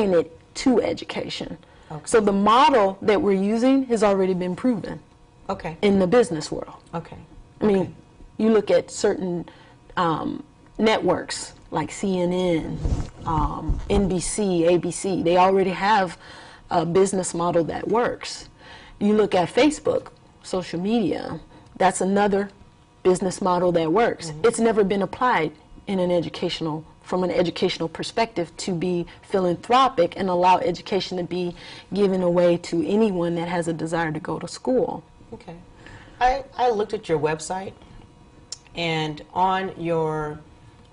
applying it to education. Okay. So the model that we're using has already been proven. Okay. In the business world. Okay. I mean, you look at certain networks like CNN, NBC, ABC, they already have a business model that works. You look at Facebook, social media, that's another business model that works. Mm-hmm. It's never been applied in from an educational perspective to be philanthropic and allow education to be given away to anyone that has a desire to go to school. Okay. I looked at your website, and on your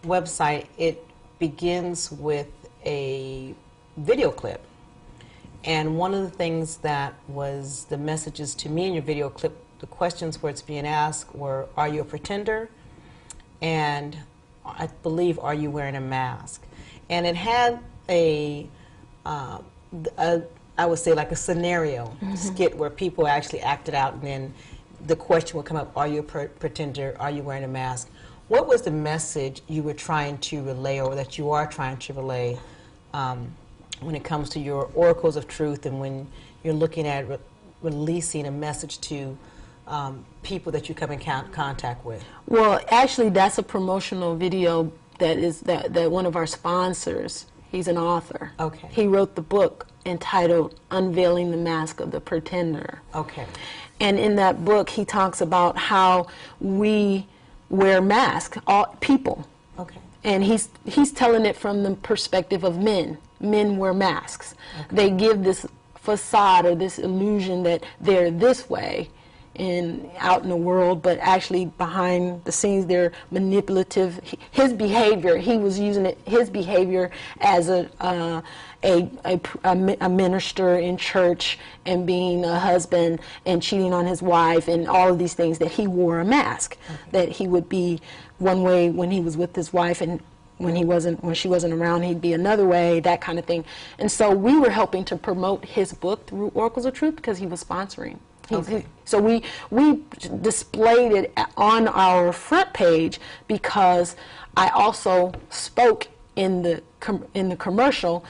website it begins with a video clip. And one of the things that was the messages to me in your video clip, the questions where it's being asked were, are you a pretender? And I believe, are you wearing a mask? And it had I would say like a scenario skit where people actually acted out, and then the question would come up, are you a pretender? Are you wearing a mask? What was the message you were trying to relay, or that you are trying to relay, when it comes to your oracles of truth, and when you're looking at releasing a message to people that you come in contact with? Well, actually, that's a promotional video that one of our sponsors, he's an author. Okay. He wrote the book entitled Unveiling the Mask of the Pretender. Okay. And in that book, he talks about how we wear masks, all people. Okay. And he's telling it from the perspective of men. Men wear masks. Okay. They give this facade or this illusion that they're this way out in the world, but actually behind the scenes they're manipulative. His behavior, he was using his behavior as a minister in church, and being a husband and cheating on his wife, and all of these things, that he wore a mask. Okay. That he would be one way when he was with his wife, and when she wasn't around, he'd be another way, that kind of thing. And so we were helping to promote his book through Oracles of Truth because he was sponsoring. Okay. So we displayed it on our front page because I also spoke in the commercial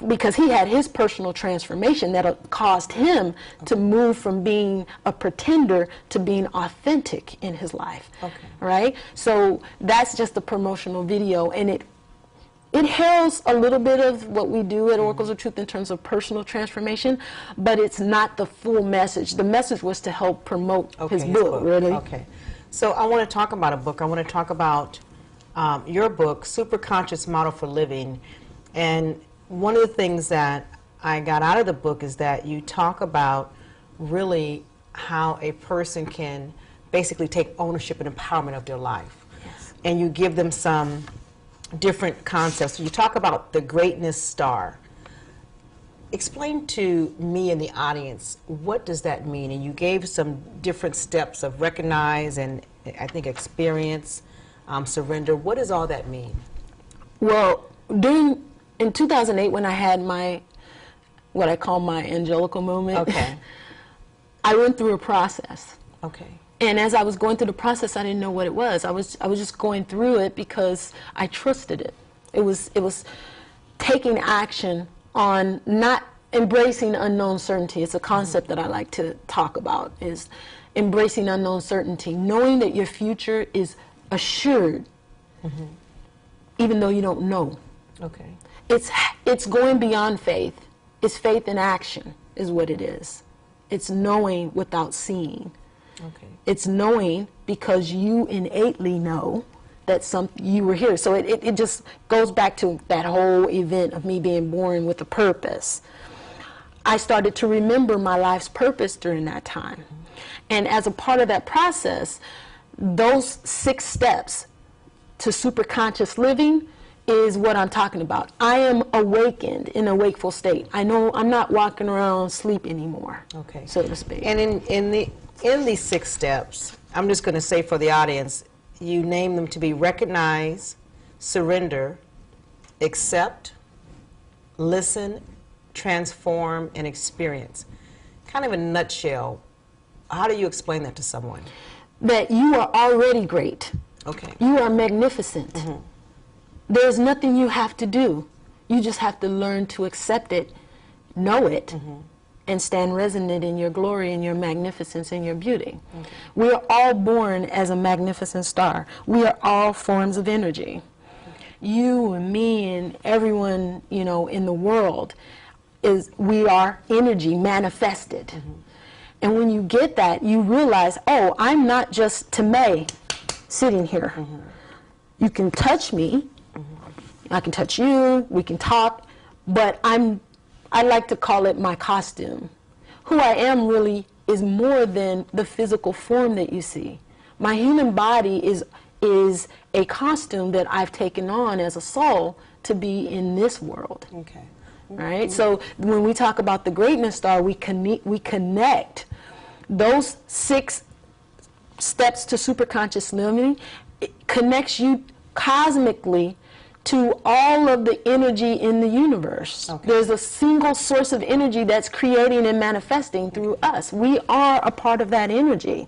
because he had his personal transformation that caused him to move from being a pretender to being authentic in his life. Okay. Right? So that's just a promotional video, and it heralds a little bit of what we do at Oracles of Truth in terms of personal transformation, but it's not the full message. The message was to help promote his book, really. Okay. So I want to talk about a book. I want to talk about your book, Superconscious Model for Living. And one of the things that I got out of the book is that you talk about really how a person can basically take ownership and empowerment of their life. Yes. And you give them some different concepts. So you talk about the greatness star. Explain to me and the audience, what does that mean? And you gave some different steps of recognize and I think experience, surrender. What does all that mean? Well, in 2008, when I had what I call my angelical moment, okay. I went through a process. Okay. And as I was going through the process, I didn't know what it was. I was just going through it because I trusted it. It was taking action on not embracing unknown certainty. It's a concept that I like to talk about, is embracing unknown certainty, knowing that your future is assured, even though you don't know. Okay. It's going beyond faith. It's faith in action is what it is. It's knowing without seeing. Okay. It's knowing because you innately know that you were here. So it just goes back to that whole event of me being born with a purpose. I started to remember my life's purpose during that time. And as a part of that process, those 6 steps to superconscious living is what I'm talking about. I am awakened in a wakeful state. I know I'm not walking around asleep anymore, okay, so to speak. And in these 6 steps, I'm just going to say for the audience, you name them to be recognize, surrender, accept, listen, transform, and experience. Kind of in a nutshell, how do you explain that to someone? That you are already great. Okay. You are magnificent. There's nothing you have to do. You just have to learn to accept it, know it, and stand resonant in your glory and your magnificence and your beauty. Okay. We are all born as a magnificent star. We are all forms of energy. Okay. You and me and everyone, you know, in the world, we are energy manifested. And when you get that, you realize, oh, I'm not just Tame sitting here. You can touch me. I can touch you. We can talk. But I like to call it my costume. Who I am really is more than the physical form that you see. My human body is a costume that I've taken on as a soul to be in this world. Okay. Right? So when we talk about the greatness star, we connect those 6 steps to superconscious living. It connects you cosmically to all of the energy in the universe. Okay. There's a single source of energy that's creating and manifesting through us. We are a part of that energy.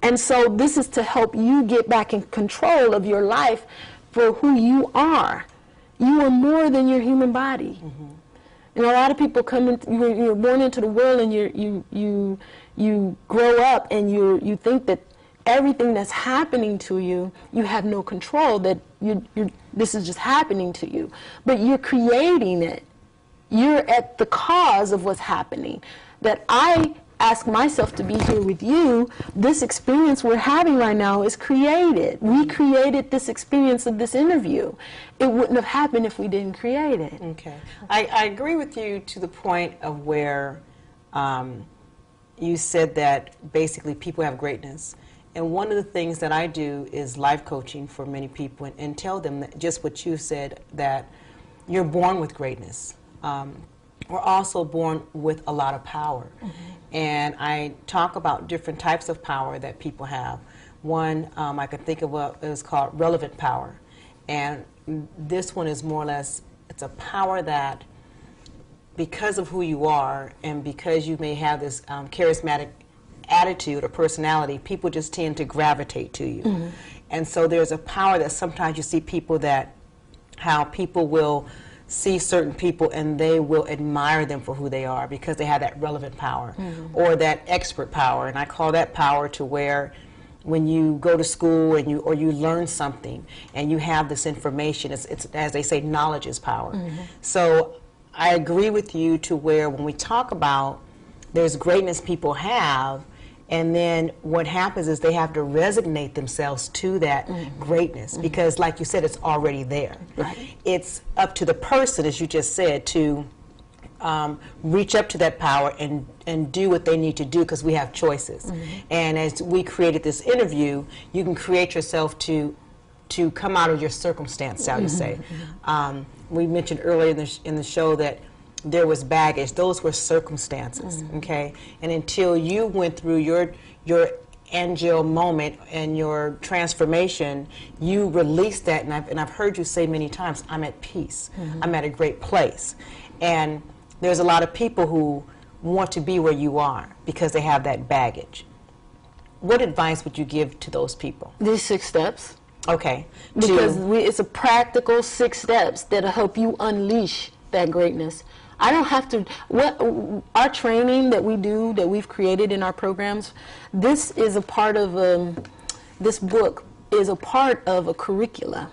And so this is to help you get back in control of your life for who you are. You are more than your human body. And a lot of people come in, you're born into the world, and you grow up and you think that everything that's happening to you, you have no control, that this is just happening to you. But you're creating it. You're at the cause of what's happening. That I ask myself to be here with you, this experience we're having right now is created. We created this experience of this interview. It wouldn't have happened if we didn't create it. Okay. I agree with you to the point of where you said that basically people have greatness. And one of the things that I do is life coaching for many people and tell them that just what you said, that you're born with greatness. We're also born with a lot of power. And I talk about different types of power that people have. One I can think of is called relevant power. And this one is more or less, it's a power that because of who you are and because you may have this charismatic attitude or personality, people just tend to gravitate to you. And so there's a power that sometimes you see people that, how people will see certain people and they will admire them for who they are because they have that relevant power or that expert power. And I call that power to where when you go to school and you learn something and you have this information, it's as they say, knowledge is power. So I agree with you to where when we talk about there's greatness people have, and then what happens is they have to resignate themselves to that greatness because, like you said, it's already there. Right. It's up to the person, as you just said, to reach up to that power and do what they need to do because we have choices. And as we created this interview, you can create yourself to come out of your circumstance, shall you say. We mentioned earlier in the show that there was baggage. Those were circumstances, okay? And until you went through your angel moment and your transformation, you released that. And I've heard you say many times, I'm at peace. I'm at a great place. And there's a lot of people who want to be where you are because they have that baggage. What advice would you give to those people? These 6 steps. Okay. Because it's a practical 6 steps that'll help you unleash that greatness. I don't have to, our training that we do, that we've created in our programs, this is a part of, this book is a part of a curricula.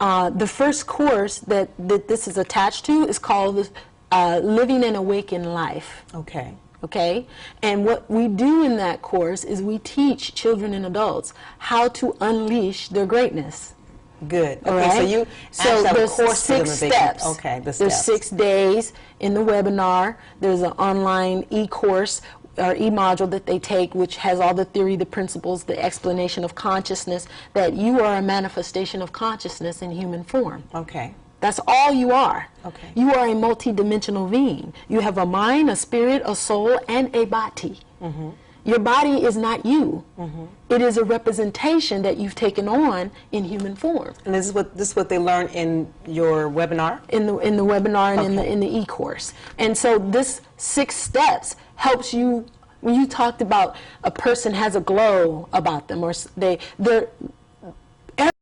The first course that this is attached to is called Living an Awakened Life. Okay. Okay? And what we do in that course is we teach children and adults how to unleash their greatness. Good. Okay, right? So there's course 6 steps. Okay, the steps. There's 6 days in the webinar. There's an online e-course or e-module that they take, which has all the theory, the principles, the explanation of consciousness, that you are a manifestation of consciousness in human form. Okay. That's all you are. Okay. You are a multidimensional being. You have a mind, a spirit, a soul, and a body. Your body is not you. It is a representation that you've taken on in human form. And this is what they learn in your webinar? In the webinar and in the e-course. And so this 6 steps helps you. When you talked about a person has a glow about them, or